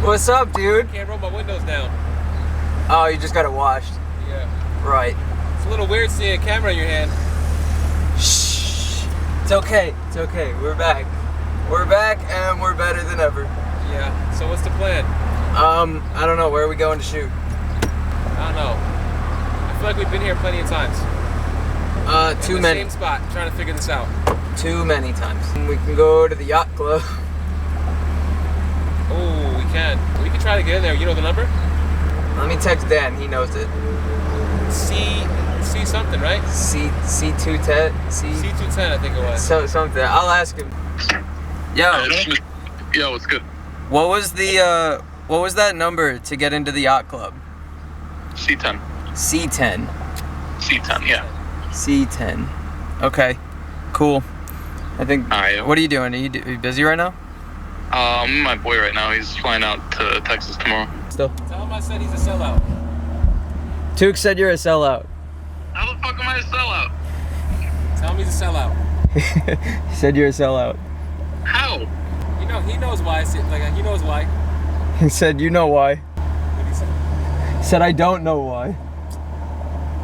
What's up, dude? I can't roll my windows down. Oh, you just got it washed. Yeah. Right. It's a little weird seeing a camera in your hand. Shh. It's okay. It's okay. We're back. We're back and we're better than ever. Yeah. So what's the plan? I don't know. Where are we going to shoot? I don't know. I feel like we've been here plenty of times. Too many. Same spot, trying to figure this out. Too many times. We can go to the yacht club. Oh, we can. We can try to get in there. You know the number? Let me text Dan. He knows it. C something, right? C210. C210, I think it was. So something. I'll ask him. Yo. Yo, what's good? What was that number to get into the yacht club? C10. C10. C10, yeah. C10. Okay. Cool. I think. Alright. What are you doing? Are you busy right now? I'm with my boy right now. He's flying out to Texas tomorrow. Still. Tell him I said he's a sellout. Took said you're a sellout. How the fuck am I a sellout? Tell him he's a sellout. He said you're a sellout. How? You know, he knows why. He knows why. He said you know why. What did he say? He said I don't know why.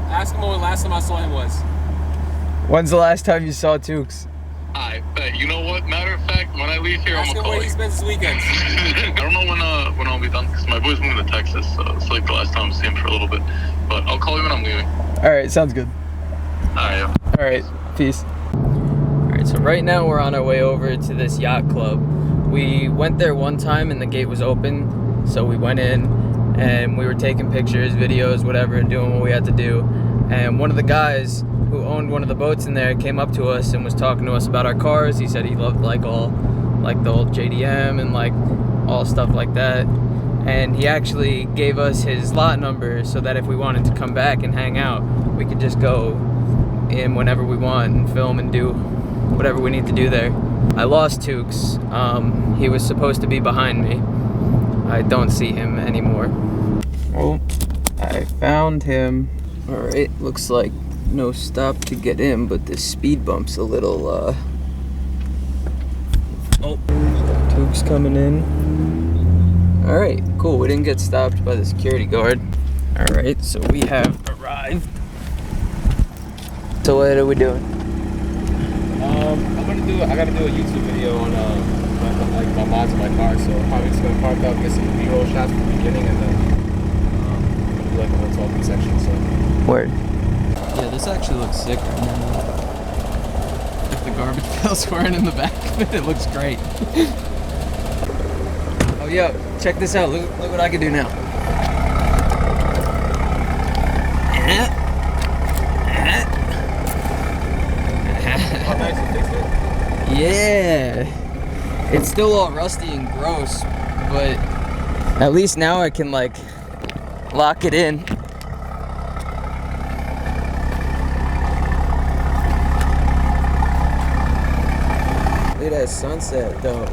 Ask him when the last time I saw him was. When's the last time you saw Tukes? I bet. You know what? Matter of fact, when I leave here, Ask I'm him gonna where call he you. spends his weekends. I don't know when I'll be done because my boy's moving to Texas, so it's like the last time I see him for a little bit. But I'll call you when I'm leaving. All right, sounds good. Alright. All right, peace. All right, so right now we're on our way over to this yacht club. We went there one time and the gate was open, so we went in and we were taking pictures, videos, whatever, doing what we had to do. And one of the guys who owned one of the boats in there came up to us and was talking to us about our cars. He said he loved the old JDM and all stuff like that. And he actually gave us his lot number so that if we wanted to come back and hang out, we could just go in whenever we want and film and do whatever we need to do there. I lost Tukes. He was supposed to be behind me. I don't see him anymore. Oh, I found him. All right, looks like no stop to get in, but this speed bump's a little, Oh, Tukes coming in. All right, cool. We didn't get stopped by the security guard. All right, so we have arrived. So what are we doing? I gotta do a YouTube video on my mods in my car, so I'm probably just gonna park up, get some B-roll shots from the beginning, and then do a whole talking section. So. Word. Yeah, this actually looks sick right now. If the garbage pails weren't in the back of it, it looks great. Oh, yo, check this out. Look what I can do now. How nice you fixed it? Yeah. It's still all rusty and gross, but at least now I can lock it in. Look at that sunset though.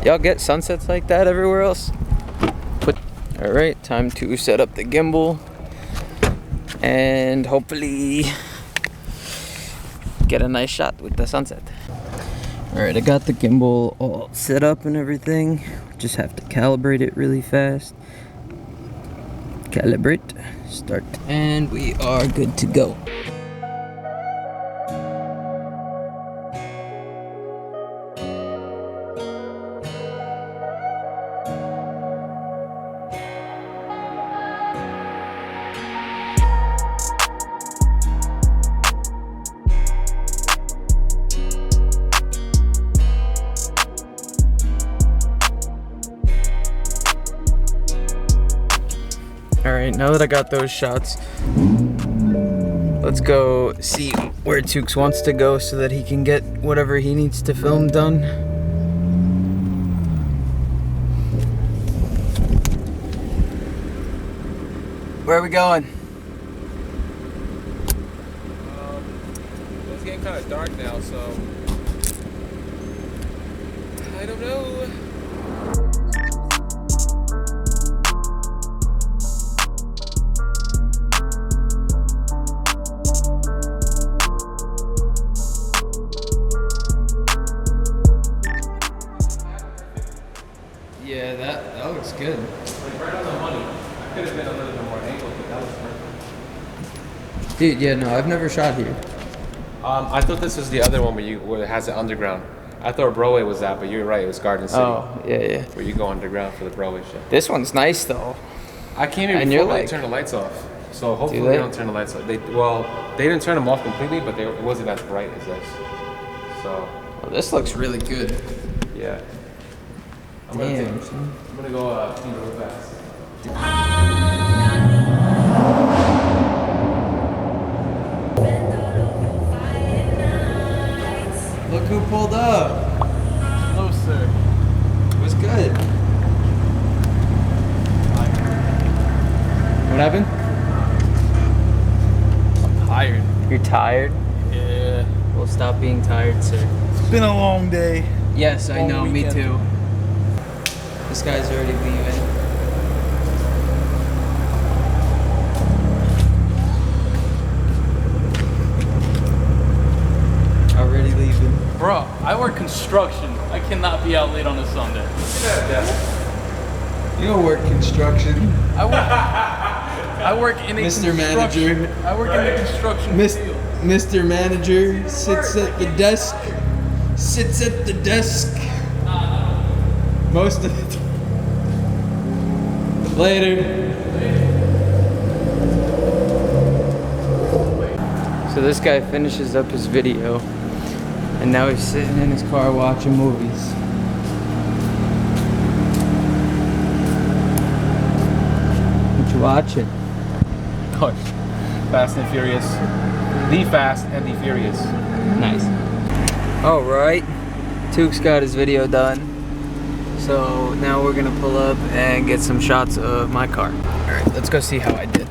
Y'all get sunsets like that everywhere else? Alright, time to set up the gimbal and hopefully get a nice shot with the sunset. Alright, I got the gimbal all set up and everything. Just have to calibrate it really fast. Calibrate, start, and we are good to go. Alright, now that I got those shots, let's go see where Tukes wants to go so that he can get whatever he needs to film done. Where are we going? It's getting kind of dark now, so I don't know. good. Like right on the money. I could have been a little bit more angled, but that was perfect. Dude, yeah, no, I've never shot here. I thought this was the other one where it has the underground. I thought Broadway was that, but you're right. It was Garden City. Oh, yeah. Where you go underground for the Broadway show. This one's nice though. I came here And before you're they like- turned the lights off. So hopefully Do they they? don't turn the lights off. They didn't turn them off completely, but it wasn't as bright as this. So Well, this looks really good. yeah. I'm Damn. gonna go clean real fast. Look who pulled up. Hello, sir. What's good? What happened? I'm tired. You're tired? Yeah. Well, stop being tired, sir. It's been a long day. Yes, I Long know, me weekend. too. This guy's already leaving. Already leaving. Bro, I work construction. I cannot be out late on a Sunday. You don't work construction. I work in a Mr. construction- Manager. I work in the construction field. Mr. Manager sits at the desk. Sits at the desk. Most of the time. Later. So this guy finishes up his video, and now he's sitting in his car watching movies. What you watching? Gosh. Fast and Furious. The Fast and the Furious. Nice. All right, Took's got his video done. So now we're gonna pull up and get some shots of my car. All right, let's go see how I did.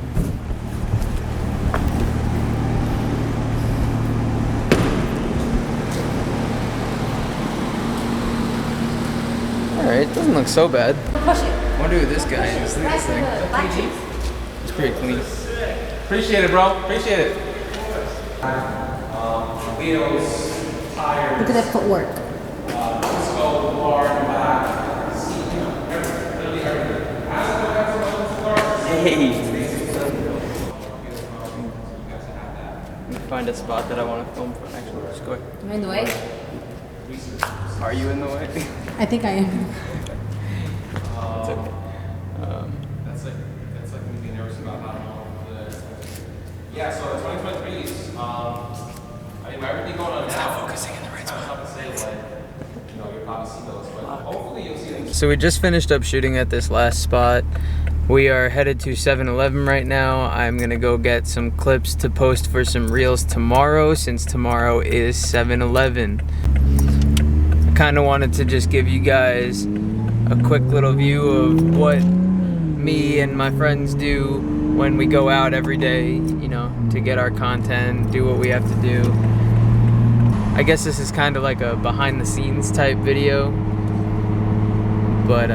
All right, doesn't look so bad. I wonder who this guy is. Look at this thing. It's pretty clean. Appreciate it, bro. Appreciate it. Wheels, tires, Look at that footwork. scope, bar, back. Hey. Let me find a spot that I want to film from. Actually, just go ahead. Am I in the way? Are you in the way? I think I am. It's okay. That's like me being nervous about how long yeah, so 2023 is I mean by everything going on now, focusing in the right spot. Tough to say like, you know, you'll probably see those, but hopefully you'll see them. So we just finished up shooting at this last spot. We are headed to 7-Eleven right now. I'm gonna go get some clips to post for some reels tomorrow, since tomorrow is 7-Eleven. I kind of wanted to just give you guys a quick little view of what me and my friends do when we go out every day, you know, to get our content, do what we have to do. I guess this is kind of like a behind the scenes type video, but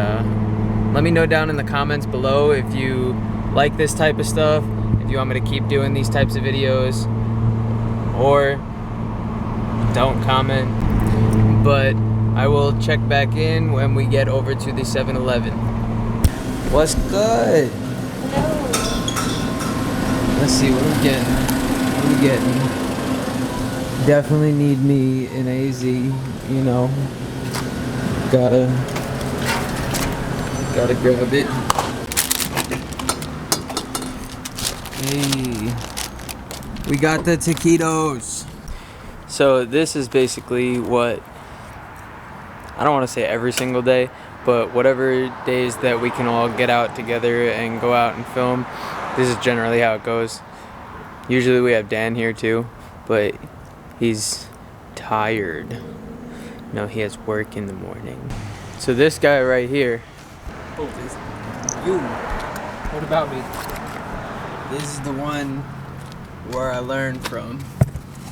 let me know down in the comments below if you like this type of stuff, if you want me to keep doing these types of videos, or don't comment. But I will check back in when we get over to the 7-Eleven. What's good? Let's see what we're getting. What are we getting? Definitely need me an AZ, you know. Gotta grab it. Hey, we got the taquitos. So this is basically what, I don't want to say every single day, but whatever days that we can all get out together and go out and film, this is generally how it goes. Usually we have Dan here too, but he's tired. No, he has work in the morning. So this guy right here, What about me? this is the one where I learned from.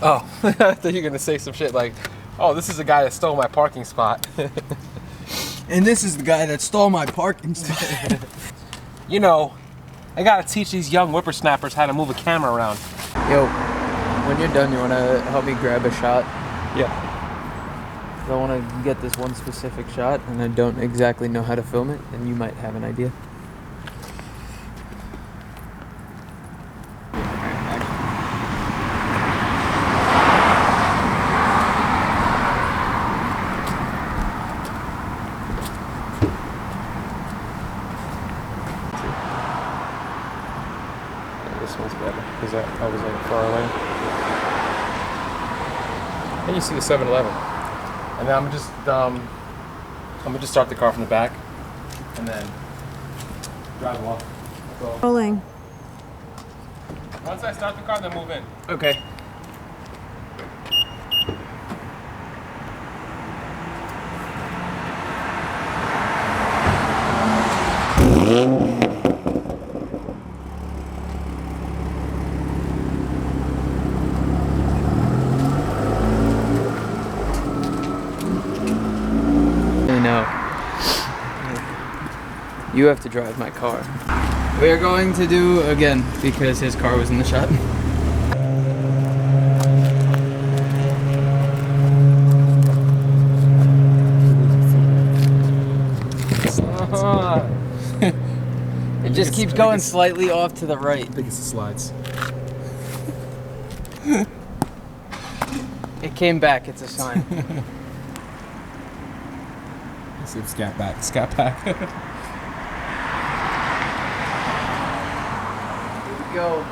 Oh, I thought you were gonna say some shit like, oh, this is the guy that stole my parking spot. And this is the guy that stole my parking spot. You know, I gotta teach these young whippersnappers how to move a camera around. Yo, when you're done, you wanna help me grab a shot? Yeah. I want to get this one specific shot, and I don't exactly know how to film it, and you might have an idea. This one's better because I was like far away. And you see the 7-Eleven. And then I'm gonna just start the car from the back and then drive off. So Rolling. once I start the car, then move in. Okay. No. You have to drive my car. We are going to do again because his car was in the shot. It just keeps going slightly off to the right. I think it's the slides. It came back, it's a sign. Let's see if scat back. Scat back. Here we go.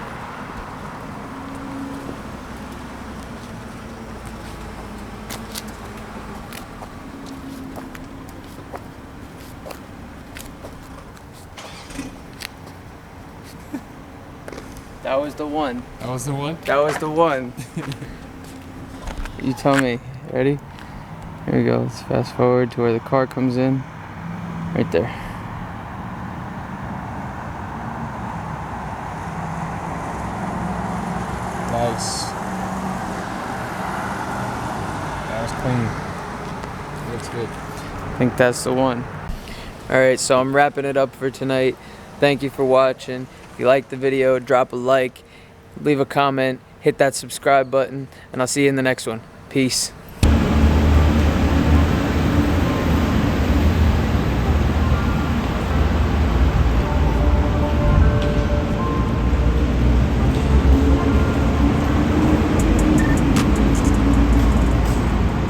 That was the one. That was the one? That was the one. You tell me. Ready? Here we go. Let's fast forward to where the car comes in. Right there. Nice. That was clean. Looks good. I think that's the one. Alright, so I'm wrapping it up for tonight. Thank you for watching. If you liked the video, drop a like, leave a comment, hit that subscribe button, and I'll see you in the next one. Peace.